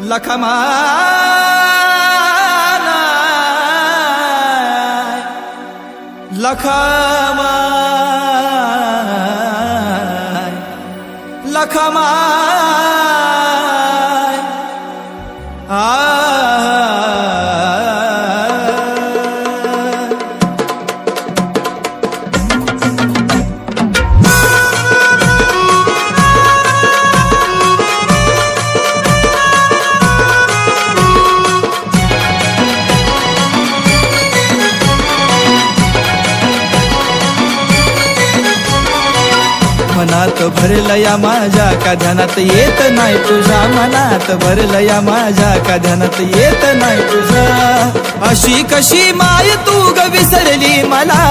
लखमाय लखमाय लखमाय मनात भरलं या माझ्या का ध्यानात येत नाही तुझ्या मनात भरलं या माझ्या का ध्यानात येत नाही तुझ्या अशी कशी माय तू ग विसरली मला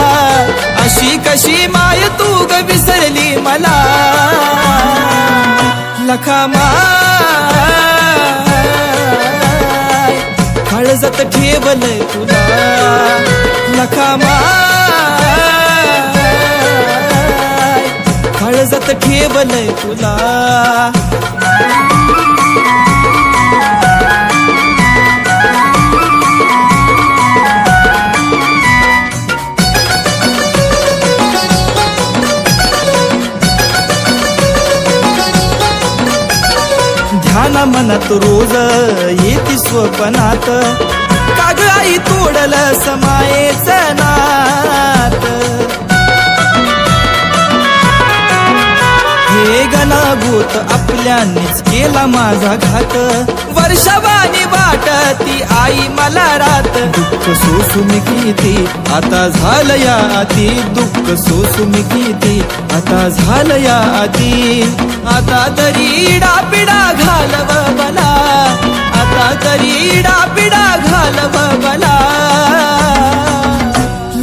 अशी कशी माय तू ग विसरली मला लखमाय काळजात ठेवलंय तुला लखमाय काळजात ठेवलंय तुला ध्यान मनात रोज येती स्वप्नात काग आई तोडलं समायेचं नात हे गणाभूत आपल्यानीच केला माझा घात वर्षावानी वाटती आई मला रात दुःख सोसून किती आता झालं या आधी दुःख सोसून किती आता झालं या आधी आता तरी पिडा घालव मला आता तरी पिडा घालव मला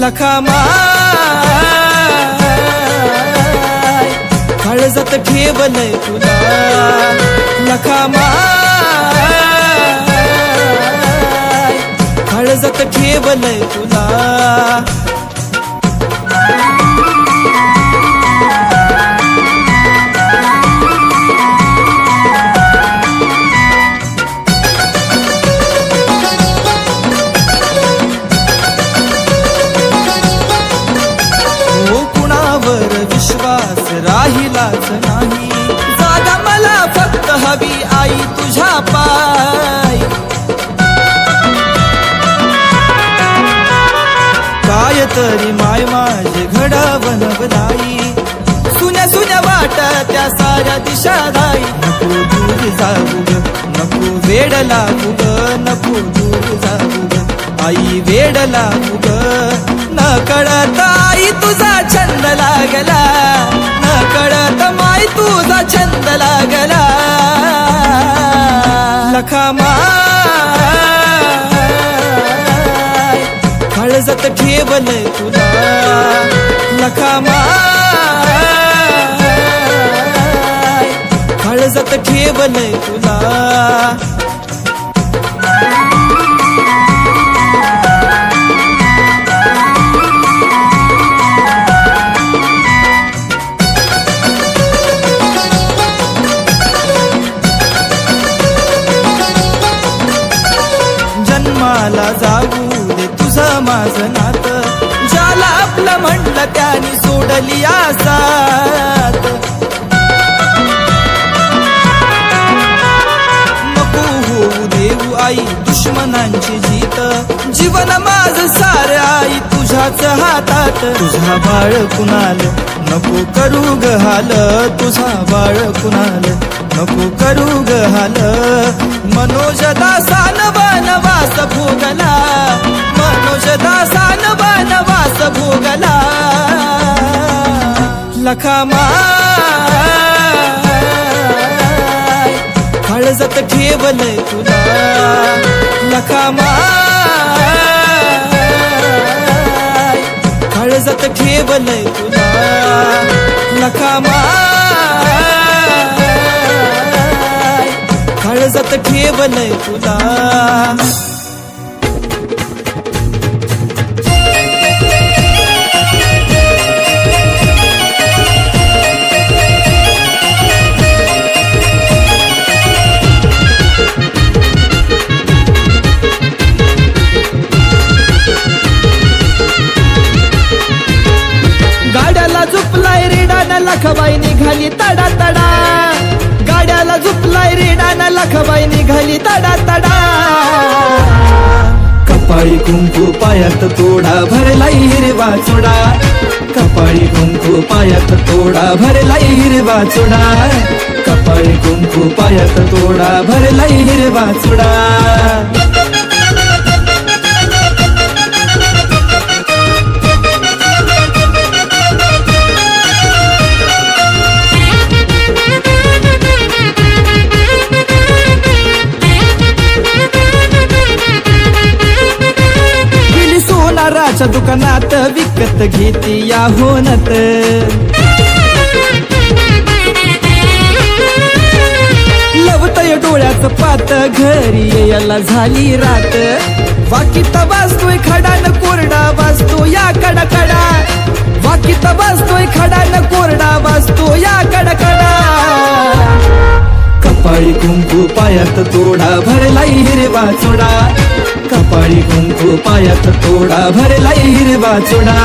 लखमाय काळजात ठेवलंय तुला लखमाय काळजात ठेवलंय तुला विश्वास राहिलाच नाही जागा मला फक्त हवी आई तुझ्या पाय काय तरी माय माझे घडवण बदाई सुन्या सुन्या वाट त्या साऱ्या दिशा दाई नको दूर जाऊ ग नको वेड लागू ग नको दूर जाऊ ग आई वेड लागू ग न कळत आई तुझा छंद लागला न कळत माय तुझा छंद लागला लखमाय काळजात ठेवलंय तुला लखमाय काळजात ठेवलंय तुला जन्माला जाऊ दे तुझं माझं नात ज्याला आपलं म्हणलं त्याने सोडली आसात नको होऊ देऊ आई दुश्मनांची जीत जीवन माझं सारं आई तुझ्याच हातात तुझा बाळ कुणाल नको करू ग हाल तुझा बाळ कुणाल नको करू ग हाल मनोज दासान वनवास भोगला मनोज दासान वनवास भोगला लखमाय काळजात ठेवलंय तुला लखमाय काळजात ठेवलंय तुला लखमाय काळजात ठेवलंय तुला गाड्याला झुपलाय रेडाना लखबाई निघाली तडा तडा गाड्याला झुपलाय रेडाना लखबाई निघाली तडा तडा कपाळी कुंकू पायात तोडा भरलाई हिरवा चोडा कपाळी कुंकू पायात तोडा भरलाई हिरवा चोडा कपाळी कुंकू पायात तोडा भरलाई हिरवा चोडा सोनाराच्या दुकानात विकत घेती या होनत लवतय डोळ्याचं पात घरी याला झाली रात वाकीत वाजतोय खडा न कोरडा वाजतो या कडकडा वाकीत वाजतोय खडा न कोरडा वाजतो या कडकडा कपाळी कुंकू पायात तोडा भरलाई हिरवा चोडा कपाळी कुंकू पायात तोडा भरलाई हिरवा चोडा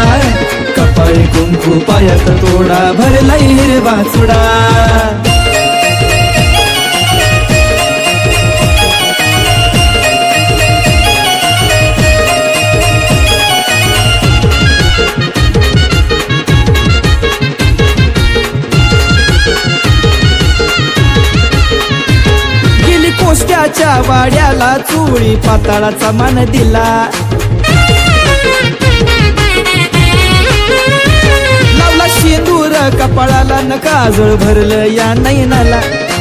कपाळी कुंकू पायात तोडा भरलाई हिरवा चोडा कोष्ट्याच्या वाड्याला चुळी पाताळाचा मान दिला लावला शेंदूर कपाळाला न काजळ भरलं या नैनाला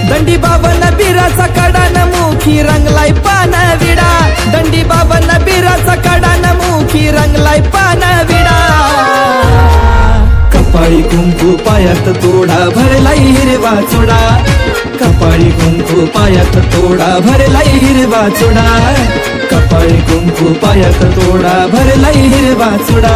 दंडी बाबन बिराचा कडान मुखी रंगलाय पान विडा दंडी बाबन बिराचा कडान मुखी रंगलाय पान विडा कपाळी कुंकू पायात तोडा भरलाई हिरवा चोडा कपाळी कुंकू पायात तोडा भरलाई हिरवा चोडा कपाळी कुंकू पायात तोडा भरलाई हिरवा चोडा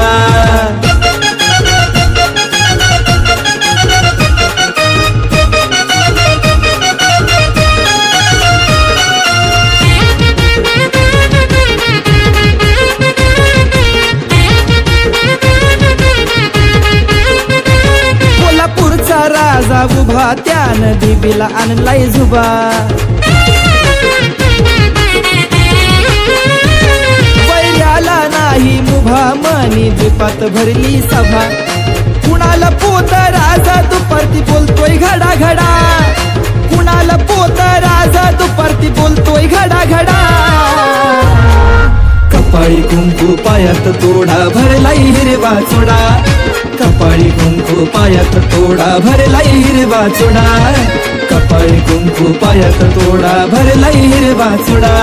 राजा उभा त्यानं देवीला आणलाय झुबा वैर्याला नाही मुभा मनी द्वीपात भरली सभा कुणाला पोत राजा दुपारती बोलतोय घडा घडा कुणाला पोत राजा दुपारती बोलतोय घडा घडा कपाळी कुंकू पायात तोडा भरलाई हिरवा चोडा कपाळी कुंकू पायात तोडा भरलाई हिरवा चोडा कपाळी कुंकू पायात तोडा भरलाई हिरवा चोडा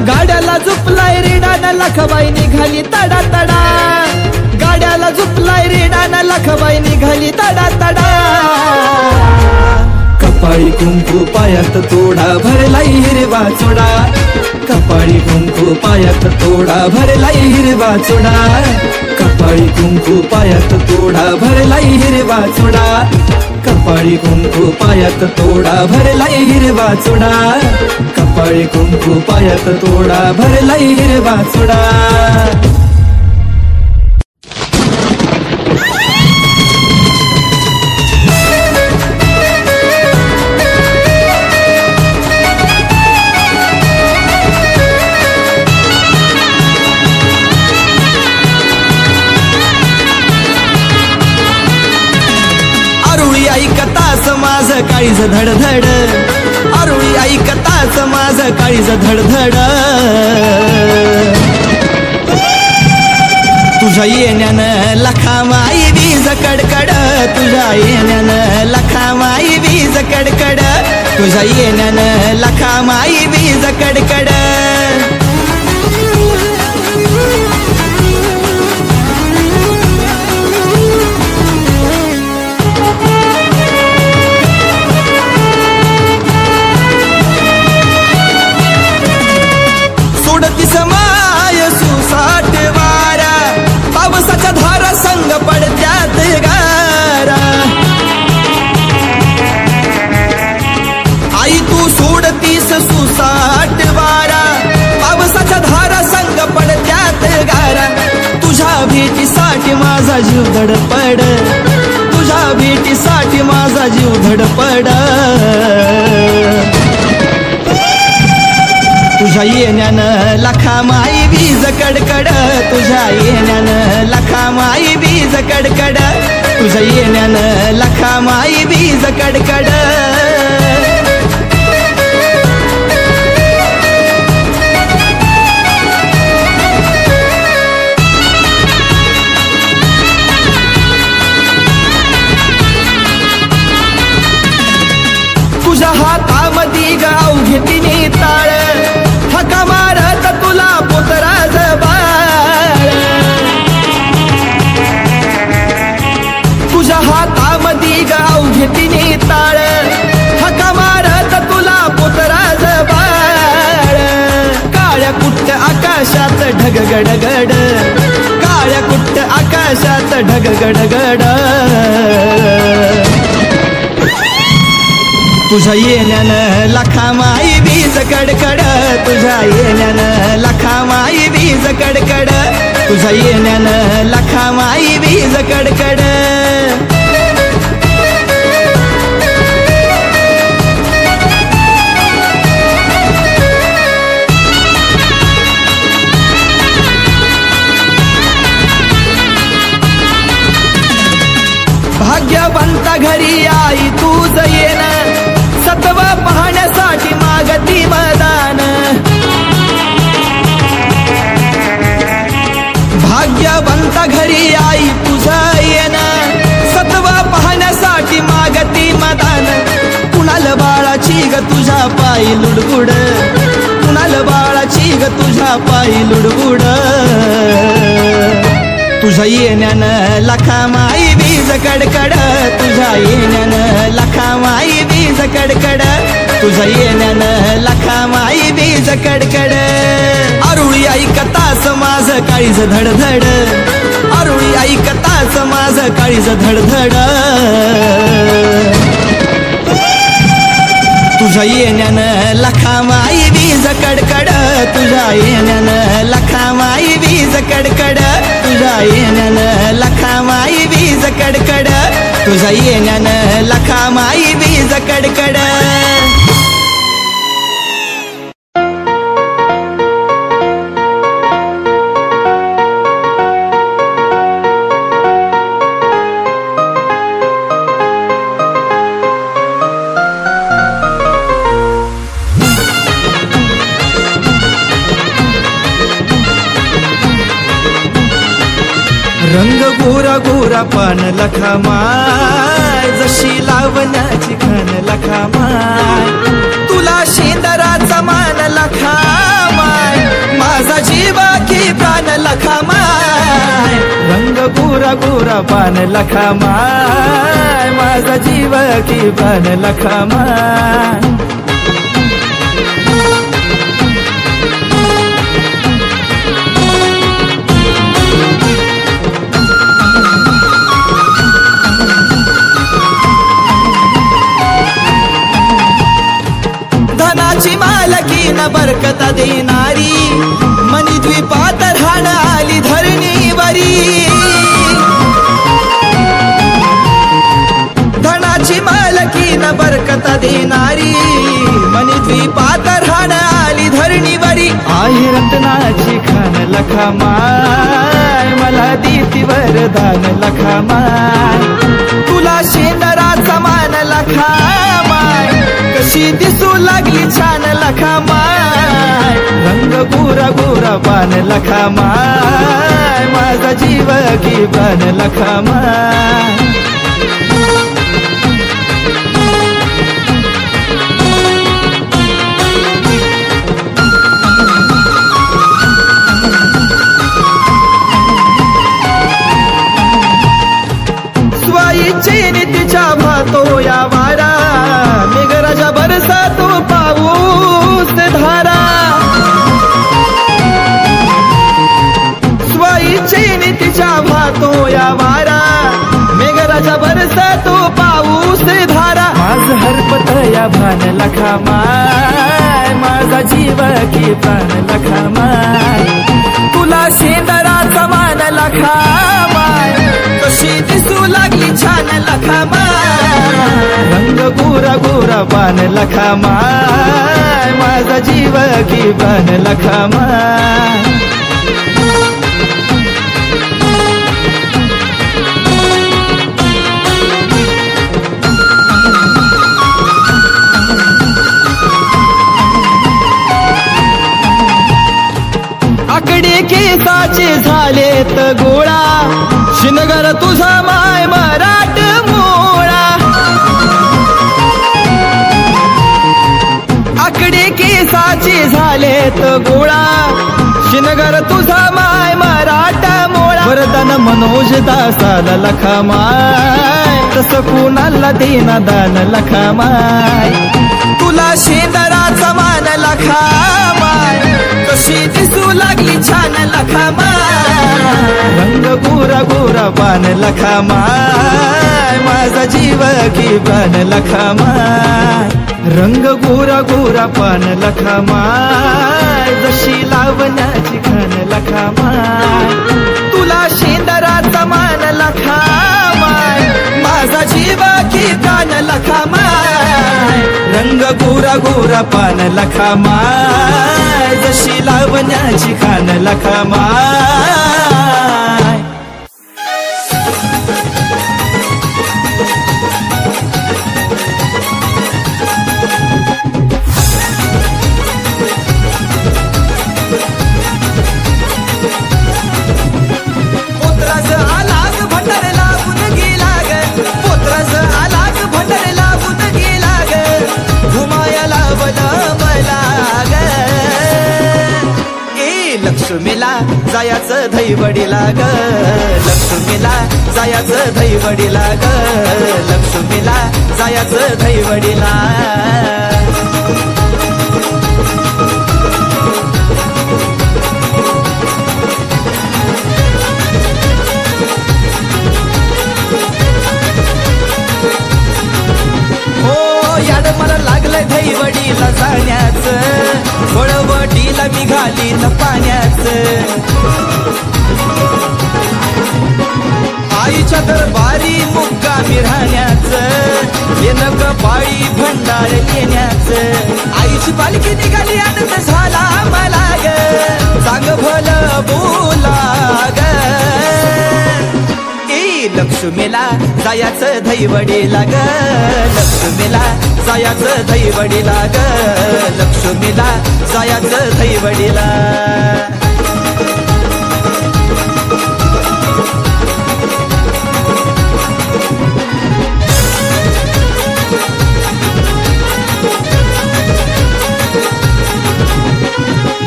गाड्याला झुपलाय रेडाना लखबाई निघाली तडा तडा गाड्याला झुपलाय रेडाना लखबाई निघाली तडा तडा कपाळी कुंकू पायात तोडा भरलाई हिरवा चोडा कपाळी कुंकू पायात तोडा भरलाई हिरवा चोडा कपाळी कुंकू पायात तोडा भरलाई हिरवा चोडा कपाळी कुंकू पायात तोडा भरलाई हिरवा चोडा कपाळी कुंकू पायात तोडा भरलाई हिरवा चोडा ऐकताच माझ काळीज धडधड अरुळी ऐकताच माझ काळीज धडधड तुझ्या येण्यानं लखामाई वीज कडकड तुझ्या येण्यानं लखामाई वीज कडकड तुझ्या येण्यानं लखामाई वीज कडकड समाय सुसाट वारा पावसाच्या धारा संग पडत्यात गारा आई तू सोडतीस सुसाट वारा पावसाच्या धारा संग पडत्यात गारा तुझ्या भेटीसाठी माझा जीव धडपड धडपड तुझ्या येण्यानं लाखा माई वीज कडकड तुझ्या येण्यानं लाखा माई वीज कडकड तुझ्या येण्यानं लाखा माई वीज कडकड तुझ्या हातामधी गाव घेतीने ताळ हका मारत तुला पुतराज बाळ तुझ्या हातामधी गाव घेतीने ताळ हका मारत तुला पुतराज बाळ काळ्या कुट्ट आकाशात ढग गडगड काळ्या कुट्ट आकाशात ढग गडगड तुझ्या येण्यानं लाखा माई वीज कडकड तुझ्या येण्यानं लाखा माई वीज कडकड तुझ्या येण्यानं लाखा माई वीज कडकड भाग्यवंता घरी आई तुझ येणं सत्व पाहण्यासाठी मागती मदान भाग्यवंता घरी आई तुझा येणं सत्व पाहण्यासाठी मागती मदान कुणाल बाळाची ग तुझ्या पायी लुडबुड कुणाल बाळाची ग तुझ्या पायी लुडबुड तुझ्या येण्यानं लाखा माई वीज कडकड तुझ्या येण्यानं लाखा माई वीज कडकड तुझ्या येण्यानं लाखा माई वीज कडकड आरुळी ऐकतास माझ काळीज धडधड आरुळी ऐकतास माझ काळीज धडधड तुझ्या येण्यानं लाखा माई वीज कडकड तुझ्या येण्यानं लाखा माई वीज कडकड तुझ्या येण्यानं लाखा माई वीज कडकड तुझ्या येण्यानं लाखा माई वीज कडकड रंग गोरा गोरा पान लखा माय जशी लावण्याची खान लखा माय तुला शेंदराचा मान लखा माय माझा जीव की प्राण लखा माय रंग गोरा गोरा पान लखा माय माझा जीव की प्राण लखा माय धनाची मालकी न बरकता देणारी मनी द्वीपात राहण आली धरणीवरी धनाची मालकी न बरकता देणारी मनी द्वीपात राहण आली धरणीवरी आहे रत्नाची खान लखा माय मला देती वरदान लखा माय तुला शेंदराचा मान लखा माय कशी दिसू लागली छान लखा माय रंग गोरा गोरा पान लखा माय माझा जीव की प्राण लखा माय स्वाईचे नीतीच्या भातो या वारा मेघराजा बरसातो पाऊस धारा स्वाईचे नीतीच्या भातो या वारा मेघराजा बरसातो पाऊस धारा माझ हरपत या भान लखा माय माझा जीव की प्राण लखा माय तुला शेंदराचा मान लखा माय कशी दिसू लागली छान लखा माय रंग पान लखामाय माझा जीव की पान लखामाय आकडे केसाचे झालेत गोळा शिनगर तुझा माय मराठ मोळा आकडे केसाचे झालेत गोळा शिनगर तुझा माय मराठ मोळा वरदान मनोज दासाला लखामाय तसं कुणाला देना दान लखामाय तुला शेंदराचा मान लखामाय कशी दिसू लागली छान लखामाय रंग गोरा गोरा पान लखामाय माझा जीव की पान लखामाय रंग गोरा गोरा पान लखामाय जशी लावण्याची खान लखामाय तुला शेंदराचा मान लखामाय माझा जीव की पान लखामाय रंग गोरा गोरा पान लखामाय जशी लावण्याची खान लखामाय लक्ष्मीला जायाचं धैवडीला ग लक्ष्मीला जायाचं धैवडीला ग लक्ष्मीला जायाचं धैवडीला मला लागलंय धैवडीला जाण्याचं वळवटीला मी घालीन पाण्याचं आईच्या दरबारी मुक्कामी राहण्याचं येणं कपाळी भंडार येण्याचं आईची पालखी निघाली आनंद झाला मला ग सांग भलं बोला ग लक्ष्मीला जायाचं धैवडीला ग लक्ष्मीला जायाचं धैवडीला ग लक्ष्मीला जायाचं धैवडीला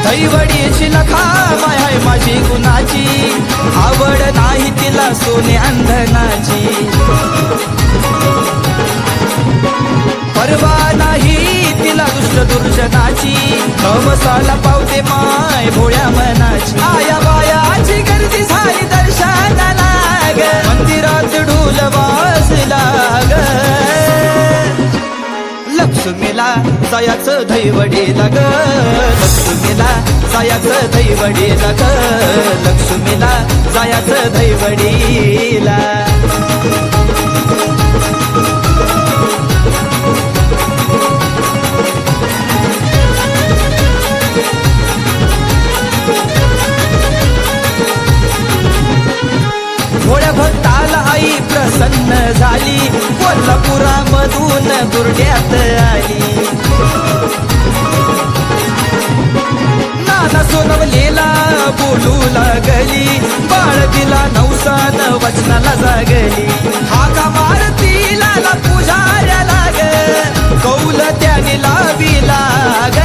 धैवडीची लखामाय आहे माझी गुणाची आवड नाही तिला सोने अंधनाची परवा नाही तिला दुष्ट दुर्जनाची नवसाला पावते माय भोळ्या मनाची आया बायाची गर्दी झाली दर्शनाला ग मंदिरात ढोल वाजला ग लक्ष्मीला जायाचं धैवडीला ग लक्ष्मीला जायाचं धैवडीला ग लक्ष्मीला जायाचं धैवडीला भोळ्या भक्ताला आई प्रसन्न झाली कोल्हापुरामधून दुर्ड्यात आली नाना सोनवलेला बोलू लागली बाळकीला नवसान वचनाला जागली हाका मारतीला पुजाऱ्या लाग कौल त्याने लाविला ग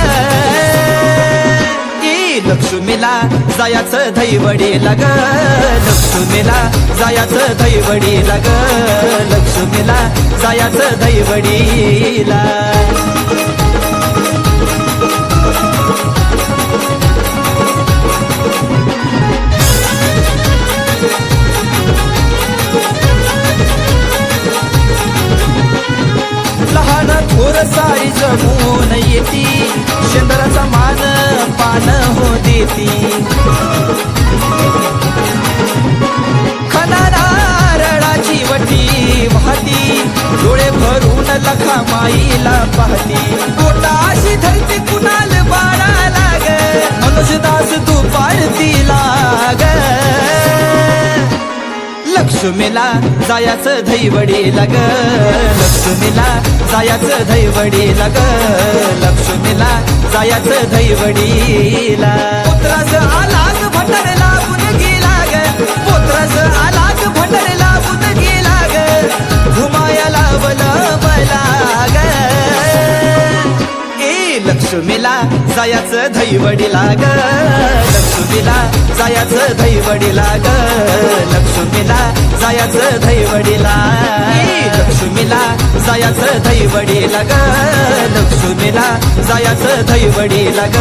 लक्ष्मीला जायाचं धैवडीला ग लक्ष्मीला जायाचं धैवडीला ग लक्ष्मीला जायाचं धैवडीला लहान थोर सारी जमून येती शेंदराचा मान पान हो देती खना नारळाची वटी वाहती डोळे भरून लखामा आईला पाहती पोटाशी धरती कुणाल बाळाला ग मनुष्यदास तू पाळतीला ग लक्ष्मीला जायाचं धैवडीला ग लक्ष्मीला जायाचं धैवडीला ग लक्ष्मीला जायाचं धैवडीला पुत्रास आलाग भंडार लागून गेला ग पुत्रास आलाग भंडार लागून गेला ग घुमाया लावलं बला ग लक्ष्मीला जायाचं धैवडीला ग लक्ष्मीला जायाचं धैवडीला ग लक्ष्मीला जायाचं धैवडीला लक्ष्मीला जायाचं धैवडीला ग लक्ष्मीला जायाचं धैवडीला ग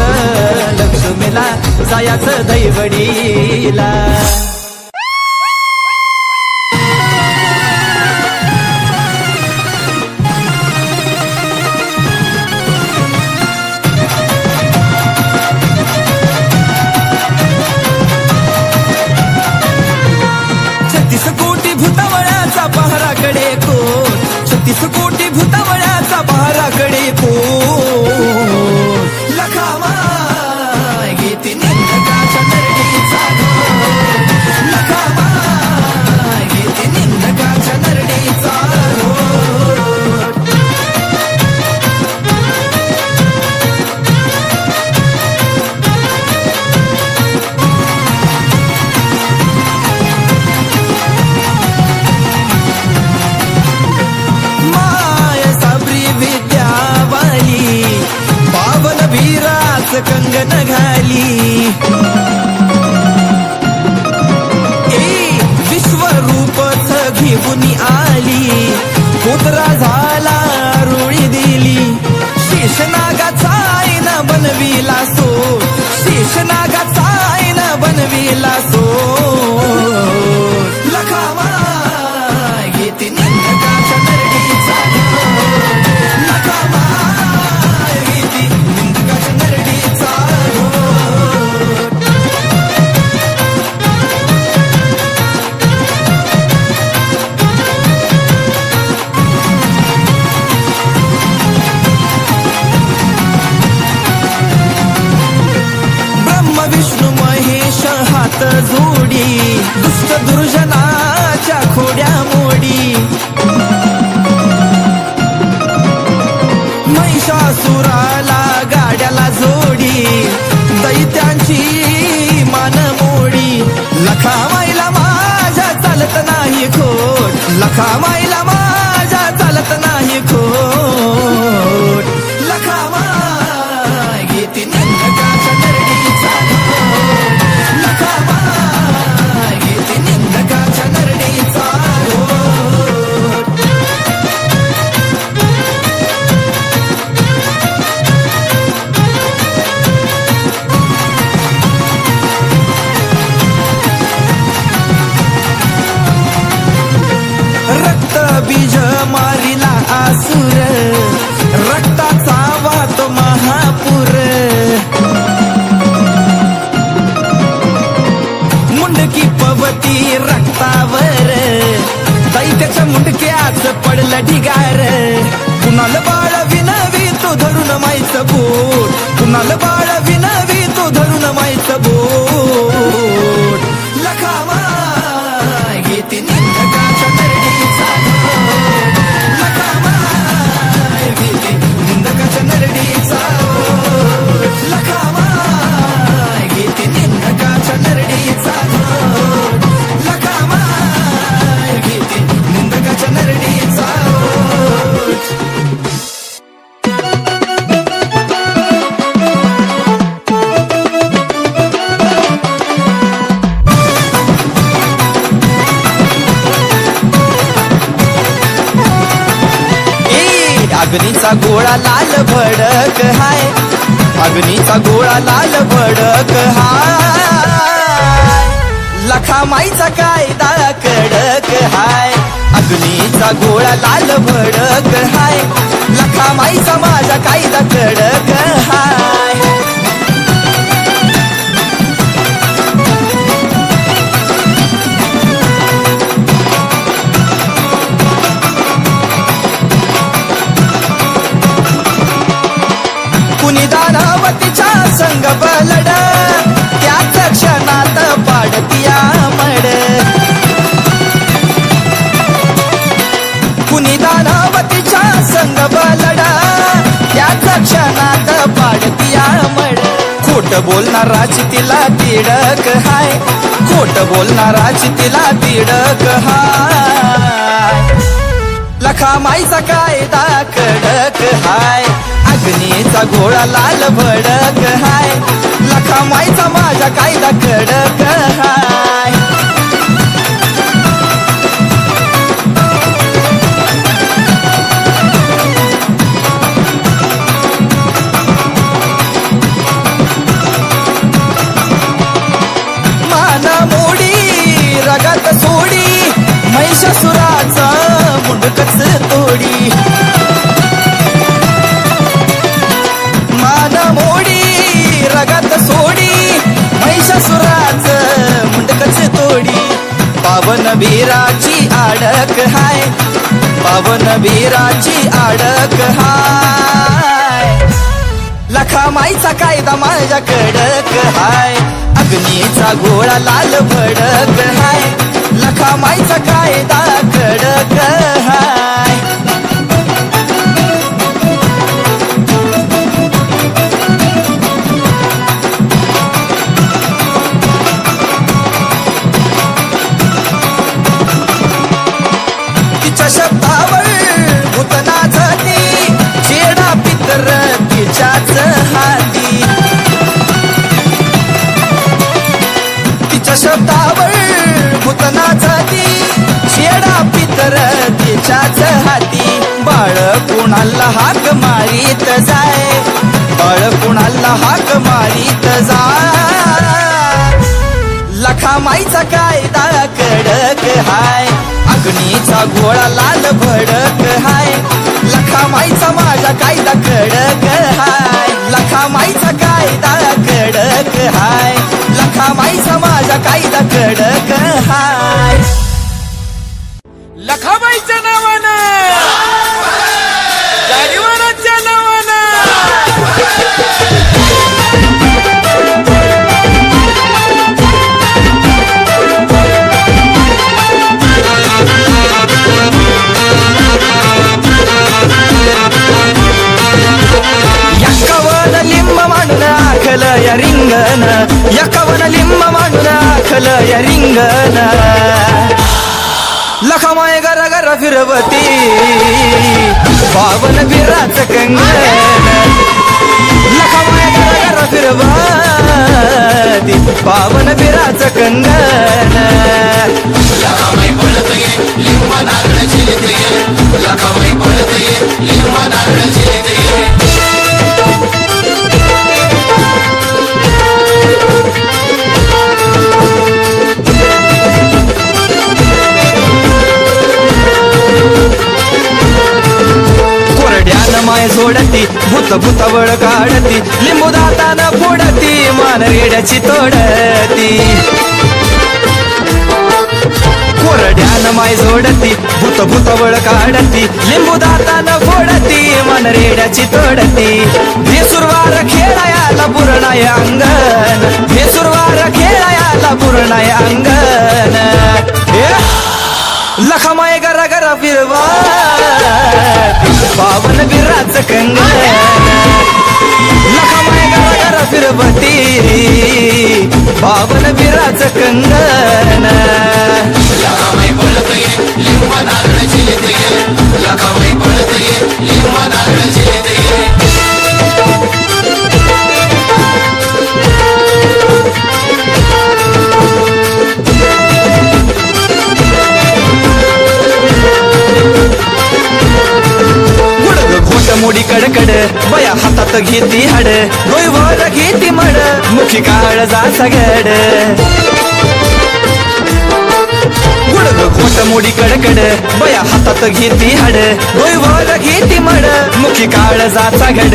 लक्ष्मीला जायाचं धैवडीला पहाराकडे कोण 36 कोटी भूतावळ्याचा पहाराकडे कोण लखामा घेते निंदकाच्या नरडीचा लखामा घेते निंदकाच्या नरडीचा कंगन घाली विश्वरूपच घेऊन आली पुत्रा झाला रुळी दिली शेषनागाचा आईना बनविला सो शेषनागाचा आईना बनविला सो लखामा घेते निंदकाच्या नरडीचा लखामा घेते निंदकाच्या नरडीचा विष्णु महेश हात जोडी दुष्ट दुर्जनाच्या खोड्या मोडी महिषासुराला गाड्याला जोडी दैत्यांची मान मोडी लखामाईला माझ्या चालत नाही खोट लखामाईला माझ्या चालत नाही खोट लखामा घेते निंदकाच्या नरडीचा लखामा घेते निंदकाच्या नरडीचा रक्त बीज मारिला आसुर रक्ताचा वाहतो महापूर मुंडकी पवती रक्तावर दैत्याच्या मुंडक्याच पडलं ढिगार कुणाला बाळ विनवी तो धरून माईचं बोट कुणाला बाळ विनवी तो धरून माईचं बोट लखामा घेते निंदकाच्या नरडीचा लखामा घेते निंदकाच्या नरडीचा लखामा घेते निंदकाच्या नरडीचा लखामा घेते निंदकाच्या नरडीचा अग्नीचा गोळा लाल भडक हाय अग्नीचा गोळा लाल भडक हाय लखामाईचा कायदा कडक हाय अग्नीचा गोळा लाल भडक हाय लखामाईचा माझा कायदा कडक हाय संग बलड त्याच क्षणात पाडतिया मड कुणी दानवतीच्या संग बलड त्याच क्षणात पाडतिया मड खोट बोलणाराची तिला तिडक हाय खोट बोलणाराची तिला तिडक हाय लखामाईचा कायदा कडक हाय अग्नीचा गोळा लाल भडक हाय लखामाईचा माझा कायदा कडक हाय मान मोडी रगत सोडी महिषासुराचं मुंडकच तोडी मान मोडी रगत सोडी महिषासुराचं मुंडकच तोडी पावन वीराची आडक हाय पावन वीराची आडक हाय लखामाईचा कायदा माझ्या कडक हाय अग्नीचा गोळा लाल भडक हाय लखामाईचा कायदा कडक हाय तिच्या शब्दावर भूतना जाती चेडा पितर तिच्याच हाती तिच्या शब्दावर भूतना जाती चेडा पितर तिच्याच हाती बाळ कुणाला हाक मारीत जाय बाळ कुणाला हाक मारीत जाय लखामाईचा कायदा कडक हाय अग्नीचा गोळा लाल भडक हाय लखामाईचा माझा कायदा कडक हाय लखामाईचा कायदा कडक हाय लखामाईचा माझा कायदा कडक हाय लखाबाईच्या नावानं गाडीवाराच्या नावानं यकवन लिंब मांडून आखल या रिंगण यकवन लिंब मांडून आखल या रिंगण लखामाय गर गर फिरवती पावन बिराच कंगण लखामाय गर गर फिरवती पावन बिराच कंगण लखामाई पळते लिंब नारळ चिलते लखामाई पळते लिंब नारळ चिलते माय सोडती भूत भूतावळ काढती लिंबू दातानं फोडती मान रेड्याची तोडती कोरड्यानं माय सोडती भूत भूतावळ काढती लिंबू दातानं फोडती मान रेड्याची तोडती भेसुरवार खेळायाला पुरणाय अंगण भेसुरवार खेळायाला पुरणाय अंगण लखामाय गरा गरा फिरवा पावन बिराच कंगण लखामाय गरा गरा फिरवती पावन बिराच कंगण लखामाई पळते लिंब नारळ चिलते लखामाई पळते लिंब नारळ चिलते मोडी कडकड बया हातात घेती हाड डोईवर घेती मड मुखी काळ जा सगड गुडग खोट मोडी कडकड बया हातात घेती हाड डोईवर घेती मड मुखी काळ जा सगड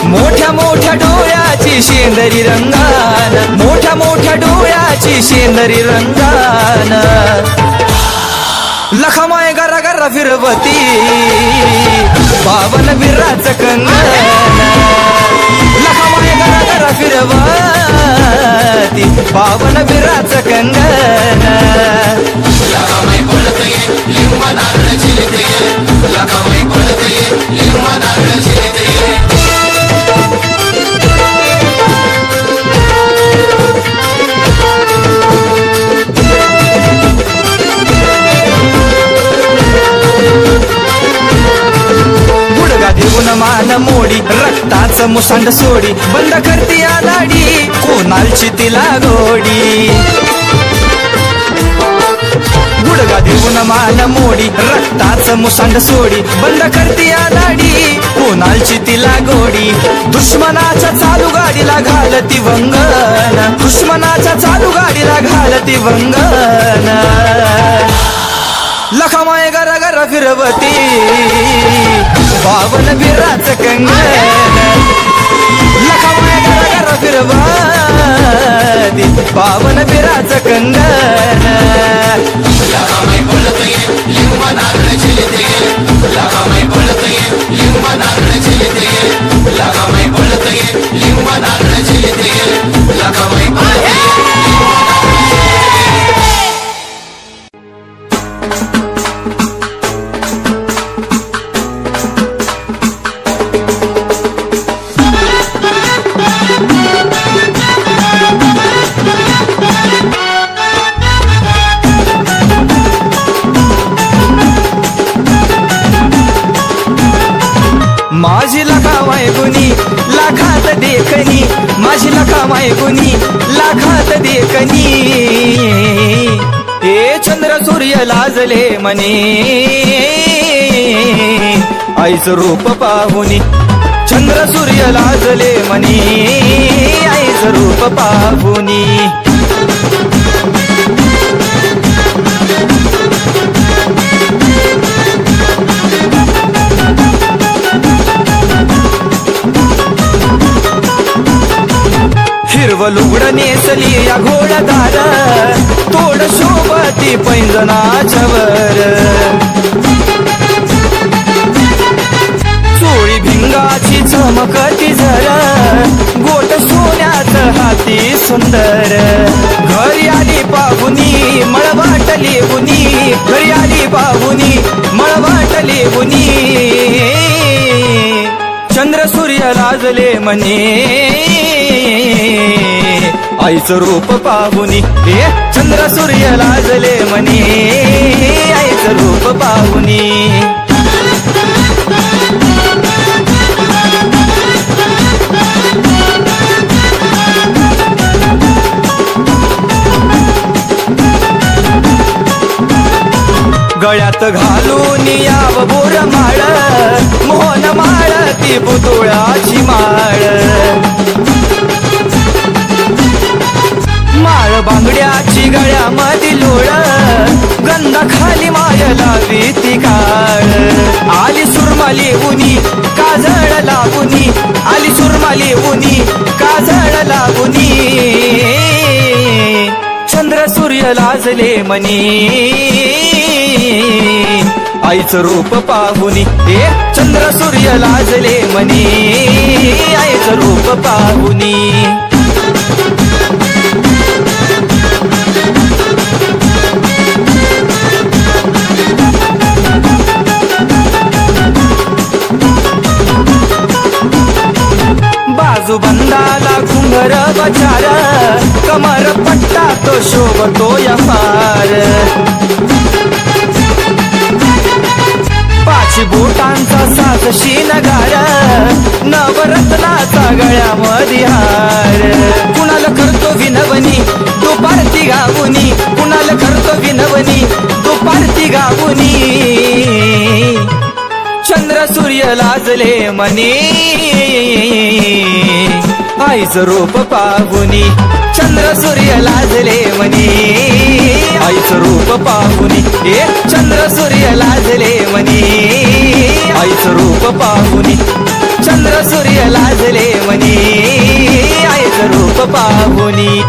मोठ्या मोठ्या डोळ्याची शेंदरी रंगान मोठ्या मोठ्या डोळ्याची शेंदरी रंगान लखामाय गरा गरा फिरवती पावन बिराच कंगण लखामाय गरा गरा फिरवती पावन बिराच कंगन लगामाई पळतय लिंब नारळ चिलतय लगामाई पळतय लिंब नारळ चिलतय देऊन मान मोडी रक्ताच मुसांड सोडी बंद करती आलाडी कोणालची तिला गोडी गुडगा देऊन मान मोडी रक्ताच मुसांड सोडी बंद करती आलाडी कोणालची तिला गोडी दुश्मनाच्या चालू गाडीला घालती वंगन दुश्मनाच्या चालू गाडीला घालती वंगन लखामाय गरा गरा फिरवती पावन बिराच कंगन लखामाय गरा गरा फिरवती पावन बिराच कंगन लगामाई पळतय लिंब नारळ चिलतय लगामाई पळतय लिंब नारळ चिलतय लगामाई पळतय लिंब नारळ चिलतय लगामाई पळतय माझी लखामाय गुनी लाखात देखनी माझी लखामाय गुनी लाखात देखनी हे चंद्र सूर्य लाजले मने आईचं रूप पाहुनी चंद्र सूर्य लाजले मने आईचं रूप पाहुनी हिरवं लुगड नेसली या घोडदार तोड शोभती पैंजनाच्या वर चोळी भिंगाची चमकती झर गोट सोन्याचं हाती सुंदर घरी आली पाहुनी मळवाटली उनी घरी आली पाहुनी मळवाटली उनी चंद्र सूर्य लाजले मने आईचं रूप पाहुनी हे चंद्र सूर्य लाजले मने आईचं रूप पाहुनी गळ्यात घालून याव बोर माळ मोहन माळ ती पुतळ्याची माळ माळ बांगड्याची गळ्यामध्ये लोळ गंध खाली माय लावी ती काळ आली सुरमाली उनी काजळ लागुनी आली सुरमाली उनी काजळ लागुनी चंद्र सूर्य लाजले मनी आईचं रूप पाहुनी हे चंद्र सूर्य लाजले मनी आईचं रूप पाहुनी बाजूबंदाला घुंगर बचार कमर पट्टा तो शोभतो या फार पाच बोटांचा सात शिनगार नवरत्नाचा गळ्यामध्ये हार कुणाला करतो विनवनी दुपारती गावुनी कुणाला करतो विनवनी दुपारती गावुनी चंद्र सूर्य लाजले मनी आईचं रूप पाहुनी चंद्र सूर्य लाजले मनी आईचं रूप पाहुनी हे चंद्र सूर्य लाजले मनी आईचं रूप पाहुनी चंद्र सूर्य लाजले मनी आईचं रूप पाहुनी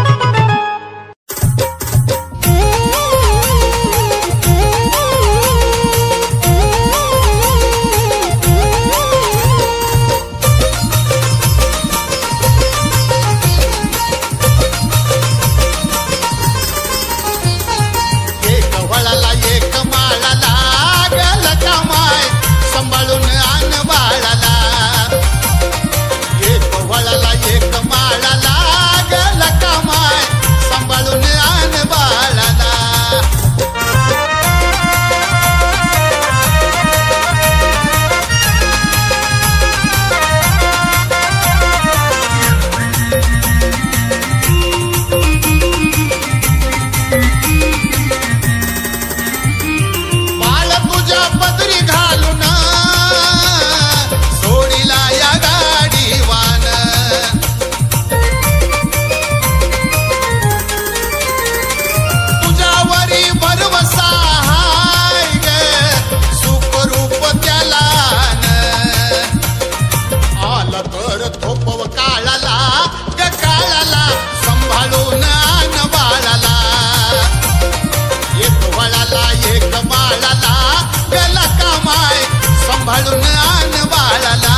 सांभाळून आण बाळाला.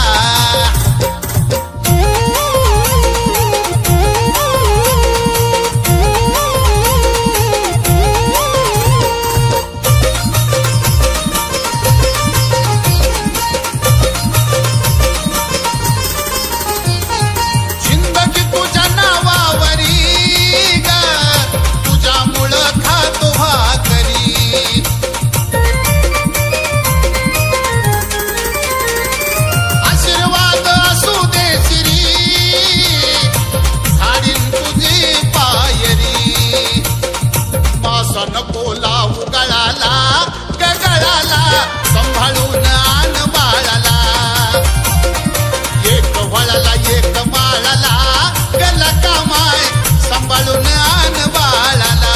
जिंदगी तुझ्या नावावरी ग, तुझ्यामुळं खातो भाकरी. आशीर्वाद असू दे श्री, झाडीन तुझी पायरी. मासा नको लावू गळाला गळाला, सांभाळून आण बाळाला. एक वळाला एक माळाला, गला कामाय सांभाळून आण बाळाला.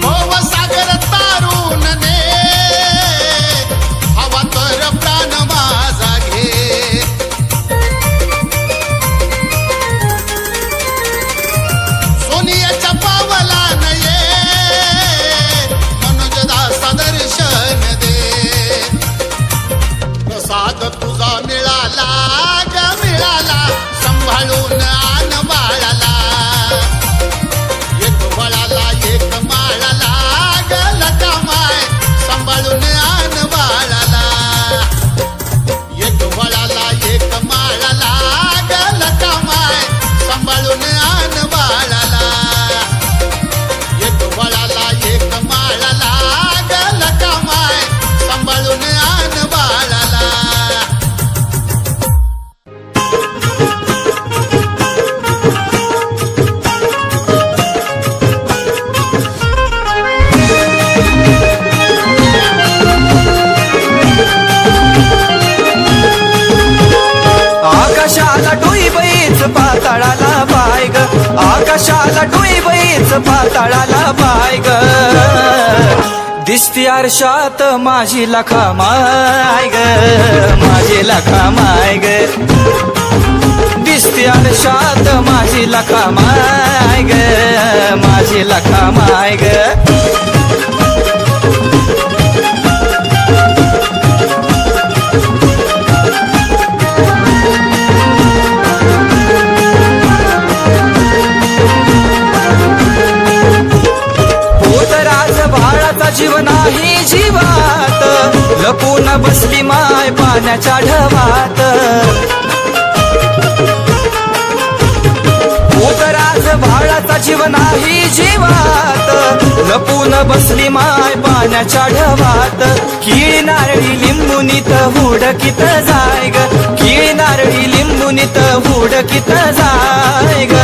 भवसागर तारून ने, हवा तर प्राण माझा घे. सोनियाच्या पावला नये, मनुजदासा दर्शन दे. प्रसाद तुझा मिळाला ग मिळाला, सांभाळून आण बाळाला. एक वळाला एक माळाला, गला कामाय सांभाळून आण बाळाला. एक वळाला एक माळाला, गला कामाय सांभाळून आण बाळाला. एक वळाला एक माळाला, गला कामाय सांभाळून आण बाळाला. आकाशाला डोई बैच पाताळाला बाय ग, आकाशाला डोई बैच पाताळाला बाय ग. दिसती आरशात माझी लखामाय ग, माझी लखामाय ग. दिसती आरशात माझी लखामाय ग, माझी लखामाय ग. जीव नाही जीवात, लपून बसली माय पाण्याच्या ढवात. उतराज भाळाचा जीव नाही जीवात, लपून बसली माय पाण्याच्या ढवात. किळी नारळी लिंबुनीत हुडकीत जाय ग, किळी नारळी लिंबुनीत हुडकीत जाय ग.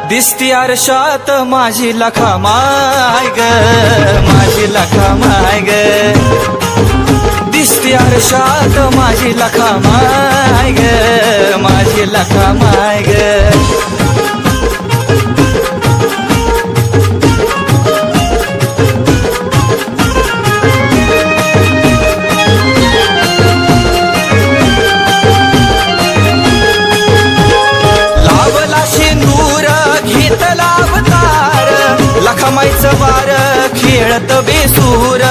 दिसती आरशात माझी लखामाय ग, माझी लखामाय ग. दिसती आरशात माझी लखामाय ग, माझी लखामाय ग. लावला शेंदूर घेतला अवतार, लखामायचं वार खेळत बेसूर.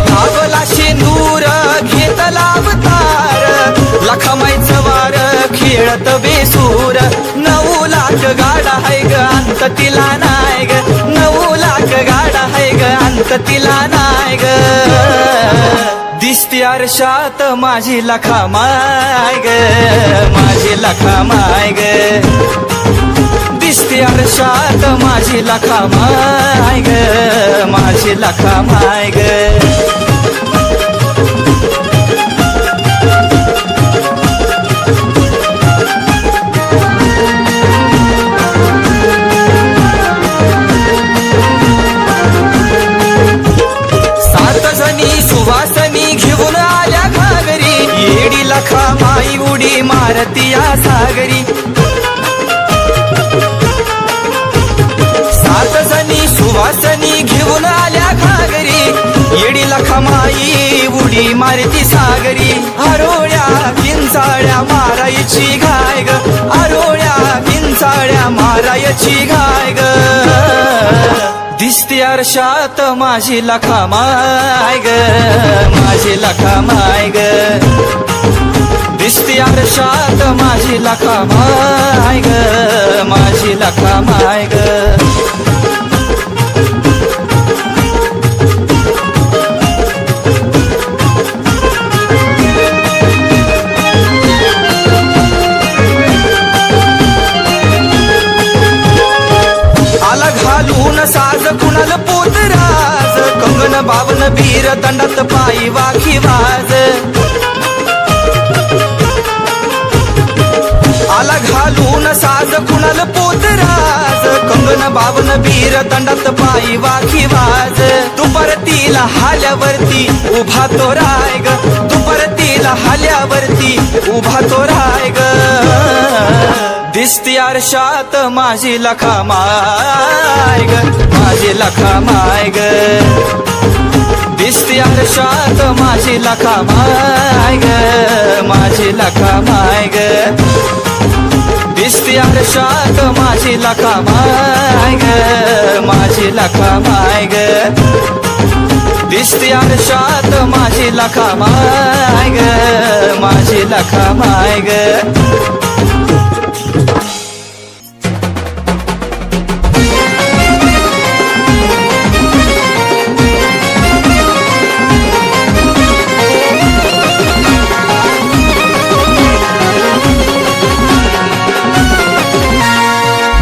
लावला शेंदूर घेतला अवतार, लखामायचं वार खेळत बेसूर. 9 लाख गाडा है ग अंत तिला नाय ग, 9 लाख गाडा है ग अंत तिला नाय ग. दिसती आरशात माझी लखामाय ग, माझी लखामाय ग. दिसती आरशात माझी लखामाय ग, माझी लखामाय ग. लखामाई उडी मारतिया सागरी 7 जणी सुवासनी घेऊन मारती सागरी आरोळ्या किंचाळ्या मारायची घाय ग आरोळ्या किंचाळ्या मारायची घाय ग दिसते आरशात माझी लखा माय ग माझी लखा माय ग दिसते आरशात माझी लखा माय ग माझी लखा माय ग साज कुणाल पोतराज कंगन बावन बीर दंडात पायी वाखी वाज आला घालून साज कुणाल पोतराज कंगन बावन बीर दंडात पायी वाखी वाज तू परतीला हाल्यावरती उभा तो राय ग तू परतीला हाल्यावरती उभा तो राय ग दिसती आरशात माझी लखा माय ग माझी लखा माय ग दिसती आरशात माझी लखा माय ग माझी लखा माय ग दिसती आरशात माझी लखा माय ग माझी लखा माय ग दिसती आरशात माझी लखा माय ग माझी लखा माय ग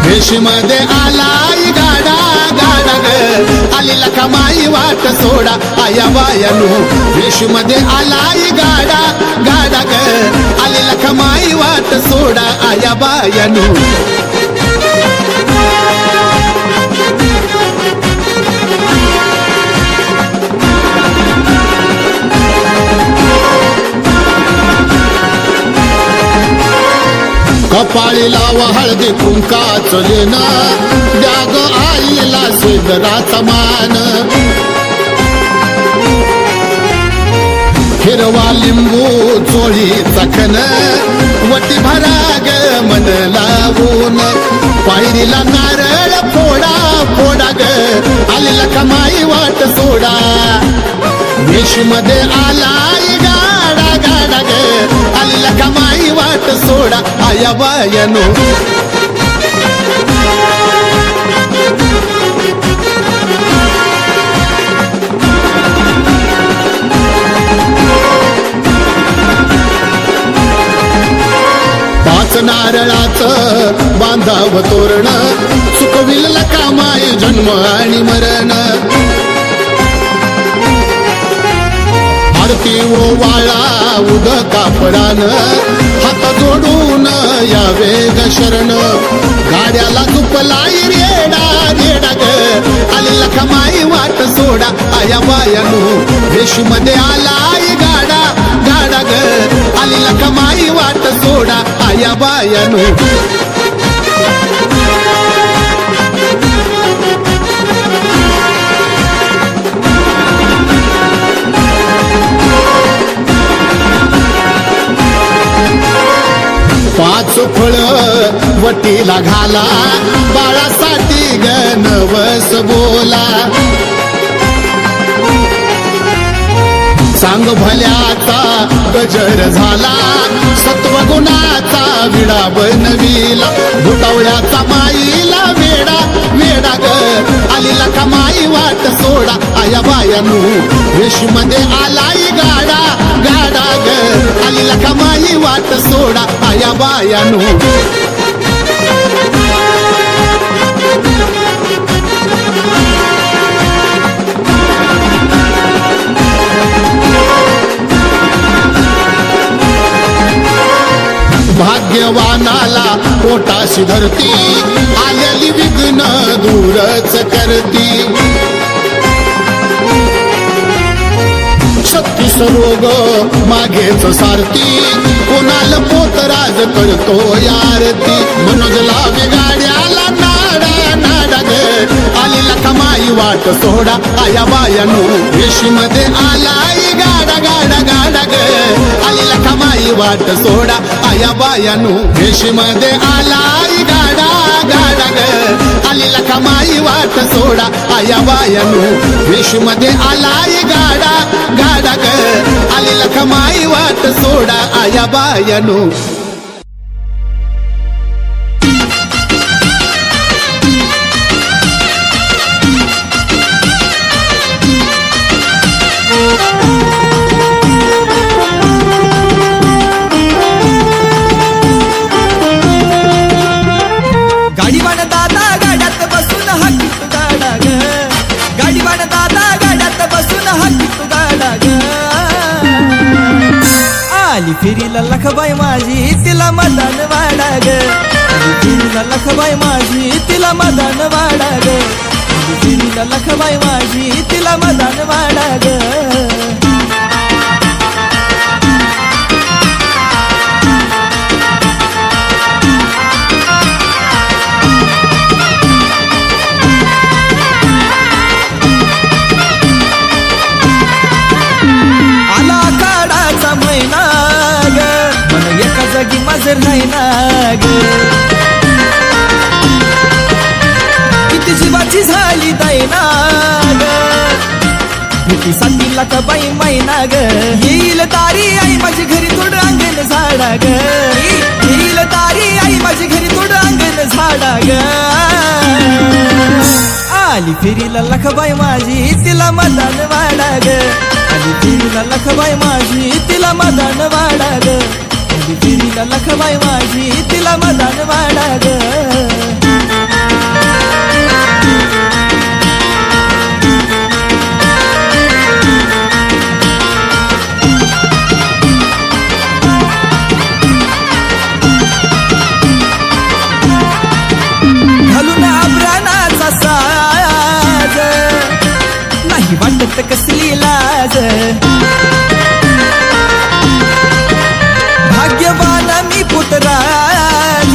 वेशीमध्ये आलाय गाडा गाडा ग आली लखा माई वाट सोडा आया बायानो वेशीमध्ये आलाय गाडा गाडा ग आली लखा माई वाट सोडा आया बायानो कपाळीला हळदी कुंकाचं लेणं द्या ग आईला सिद्धराचा मान हिरवा लिंबू चोळी चखन वटी भरा ग मन लावून पायरीला नारळ फोडा फोडा ग आली लखा माई वाट सोडा वेशीमध्ये आलाय गाडा गाडा ग आली लखा माई वाट सोडा आया बायानो पाच नारळाचं बांधाव तोरण सुखविल लखा माई जन्म आणि मरण आरती ओवाळा उद कापडान हात जोडून यावे ग शरण गाड्याला झुपलाई रेडा रेडा ग आली लखा माई वाट सोडा आया बायानो वेशीमध्ये आलाय गाडा गाडा ग आली लखा माई वाट सोडा आया बायानो पाच फळ वटीला घाला बाळासाठी ग नवस बोला सांग भल्याचा गजर झाला सत्वगुणाचा विडा बनविला भुटवळ्याचा माईला वेडा वेडा ग आली लखा माई वाट सोडा आया बायानो वेशीमध्ये आलाय गाडा गाडा ग आली लखा माई वाट सोडा आया बायानो भाग्यवानाला पोटाशी धरती आलेली विघ्न दूरच करती छत्तीस रोग मागेच सारती कोणाला पोतराज करतो यारती मनोजला गाड्याला नाडा नाडा ग आली लखा माई वाट सोडा आया बायानो वेशीमध्ये आलाय गाडा गाडा गाडा ग आली लखमाई वाट सोडा आया बायानू वेशीमध्ये आलाय गाडा गाडा ग आली लखमाई वाट सोडा आया बायानू वेशीमध्ये आलाय गाडा गाडा ग आली लखमाई वाट सोडा आया बायानू गाडीवान दादा गाड्यात बसून हाकीत गाडा ग गाडीवान दादा गाड्यात बसून हाकीत गाडा ग आली फेरीला लखबाई माझी तिला मदान वाडा ग आली फेरीला लखबाई माझी तिला मदान वाडा ग आली फेरीला लखबाई माझी तिला मदान वाडा ग जागी माझं नाही ना ग किती जीवाची झाली दाई ना ग भेटीसाठी लखबाई मैना ग येईल तारी आई माझी घरी थोडं अंगण झाडा ग येईल तारी आई माझी घरी थोडं अंगण झाडा ग आली फेरीला लखबाई माझी तिला मदान वाडा ग आली फेरीला लखबाई माझी तिला मदान वाडा ग फेरीला लखबाई माझी तिला मदान वाडा ग घालून आभरणाचा साज नाही वाटत कसली लाज भाग्यवान मी पुतराज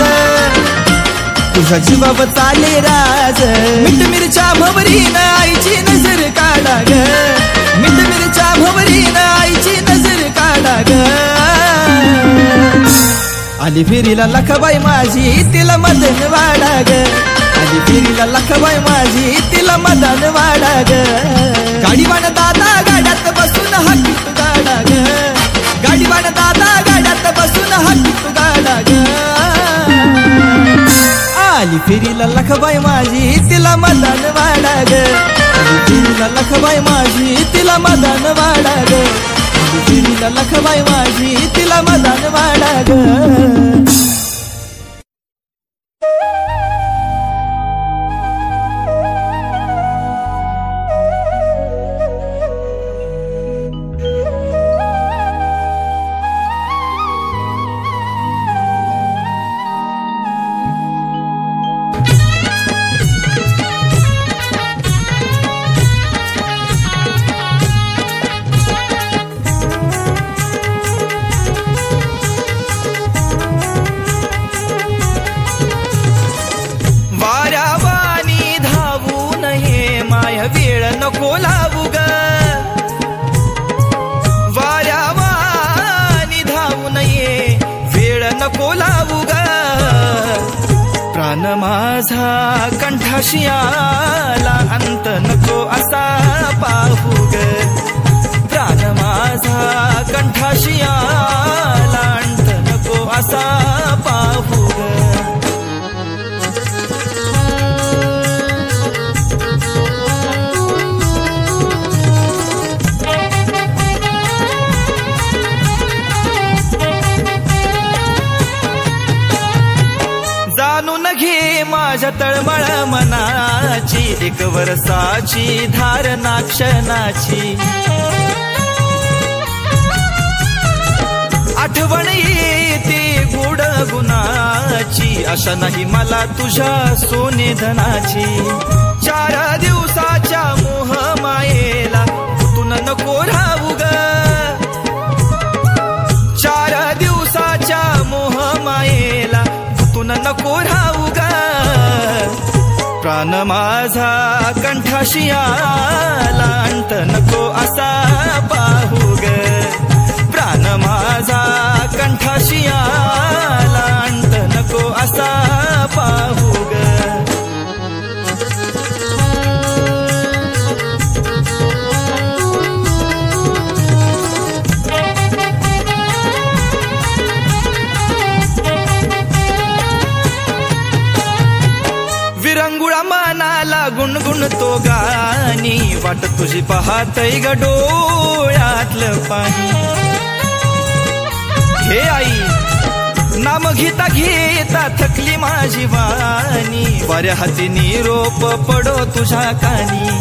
तुझ्या जीवावर चाले राज मिठ मिरच्या भवरीन आईची नजर काढा ग मिठ मिरच्या भवरीन आईची नजर काढा ग आली फेरीला लखबाई माझी तिला मदन वाडा ग आली फेरीला लखबाई माझी तिला मदन वाडा ग गाडीवान दादा गाड्यात बसून हाकीत गाडा ग गाडीवान दादा गाड्यात बसून हाकीत गाडा ग आली फेरीला लखबाई माझी तिला मदान वाडा ग आली फेरीला लखबाई माझी तिला मदान वाडा ग आली फेरीला लखबाई माझी तिला मदान वाडा ग प्राण माझा कंठाशी आला अंत नको असा पाहू ग प्राण माझा कंठाशी आला अंत नको असा पाहू ग माझ्या तळमळ मनाची एक वर्षाची धारणा क्षणाची आठवण येते गोड गुणाची आशा नाही मला तुझ्या सोने धनाची 4 दिवसाच्या मोह मायेला गुंतून नको राहू ग 4 दिवसाच्या मोह मायेला गुंतून नको राहू ग प्राण माझा कंठाशी आला अंत नको असा पाहू ग मानी वाट तुझी पाहतय ग डोळ्यातलं पाणी हे आई नाम घेता घेता थकली माझी वाणी वाऱ्या हाती निरोप पडो तुझ्या कानी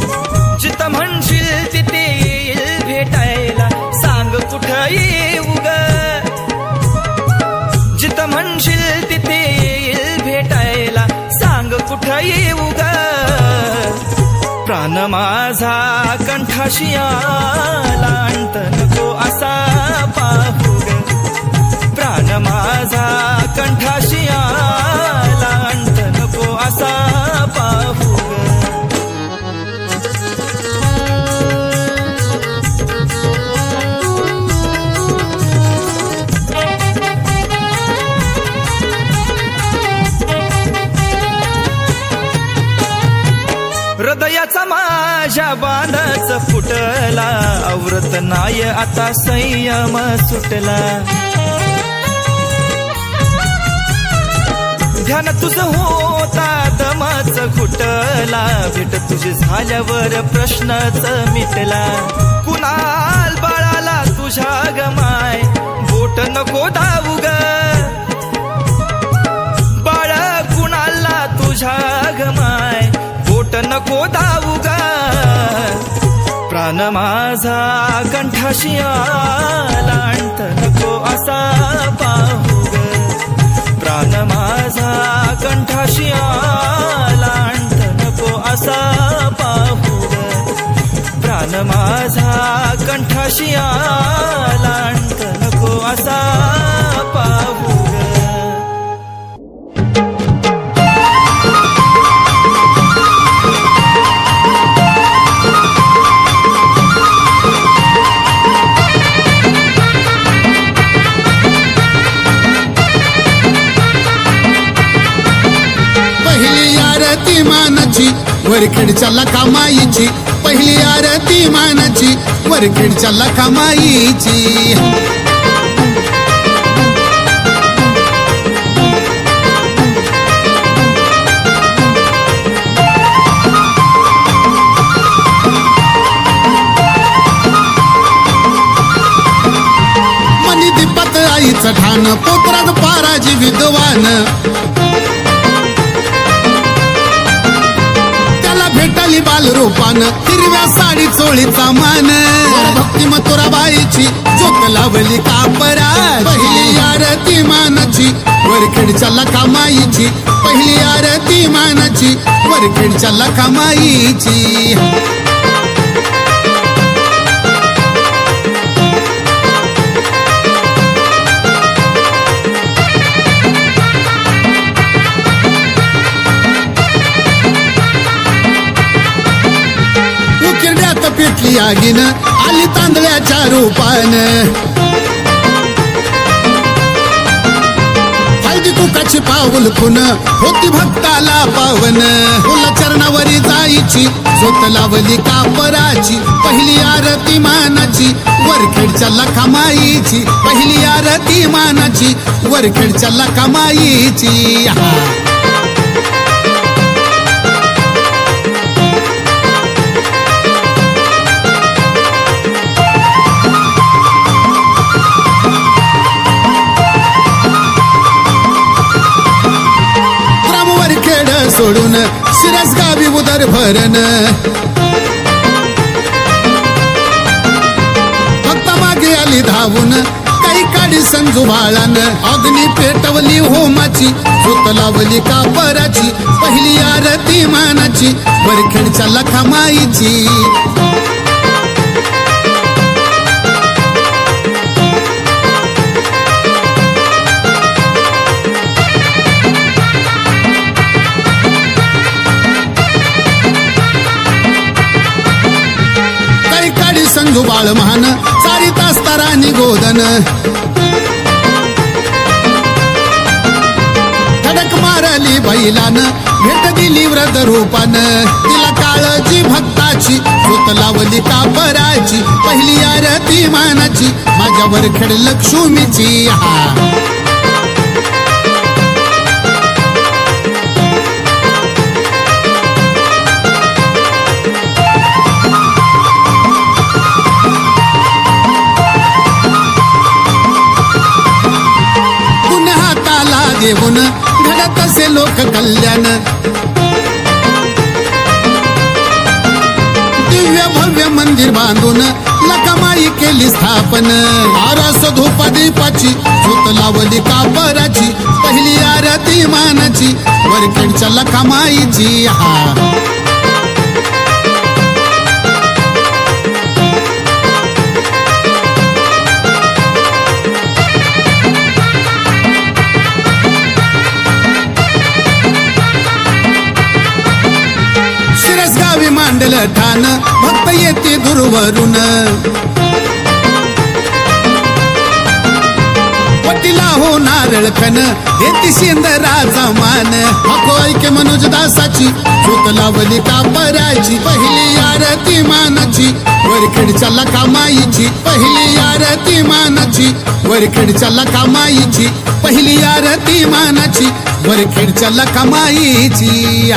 जिथं म्हणशील तिथे येईल भेटायला सांग कुठं येऊ ग जिथं म्हणशील तिथे येईल भेटायला सांग कुठं येऊ ग प्राण माझा कंठाशी आला अंत नको असा पाहू ग प्राण माझा कंठाशी आला अंत नको असा पाहू ग हृदयाचा माझ्या बांधाच फुटला आवरत नाय आता संयम सुटला ध्यान तुझं होता दमाच घुटला भेट तुझी झाल्यावर प्रश्नच मिटला कुणाल बाळाला तुझ्या गमाय बोट नको धावू ग बाळ कुणाला तुझ्या गमाय बोट नको धावू ग प्राण माझा कंठाशी आला अंत नको असा पाहू ग प्राण माझा कंठाशी आला अंत नको असा पाहू ग प्राण माझा कंठाशी आला अंत नको असा पाहू ग मानाची वरखेडच्या लखामाईची पहिली आरती मानाची वरखेडच्या लखामाईची मनी दीपात आईचं ठाण पोत्रात पाराजी विद्वान भेटाली बाल रूपान हिरव्या साडी चोळीचा मान भक्ती मथुराबाईची चोख लावली कापरा पहिली आरती मानाची वरखेडच्या लखामाईची पहिली आरती मानाची वरखेडच्या लखामाईची पेटली आगीन आली तांदळ्याच्या रूपान हळदी कुकाची पाऊल खुन होती भक्ताला पावन फुला चरणावरी जायची झोत लावली कापराची पहिली आरती मानाची वरखेडच्या लखामाईची पहिली आरती मानाची वरखेडच्या लखामाईची सोडून शिरस गावी उदर भरण फक्त मागे आली धावून काही काढी संजू बाळान अग्नी पेटवली होमाची झोत लावली कापराची पहिली आरती मानाची वरखेडच्या लखामाईची संजू बाळ महान चारी तास तारानी गोदन धडक मारली बैलान भेट दिली व्रत रूपान तिला काळजी भक्ताची झोत लावली कापराची पहिली आरती मानाची माझ्या वरखेड लक्ष्मीची देऊन घडत असे लोक कल्याण दिव्य भव्य मंदिर बांधून लखमाई केली स्थापन आरस धूप दीपाची झोत लावली कापराची पहिली आरती मानाची वरखेडच्या लखमाईची शिरसगावी मांडल ठाण भक्त येते दूरवरून पटीला हो नारळ खण येते शेंदराचा मान हको ऐके मनोजदासाची झोत लावली कापराची पहिली आरती मानाची वरखेडच्या लखमाईची पहिली आरती मानाची वरखेडच्या लखमाईची पहिली आरती मानाची वरखेडच्या लखमाईची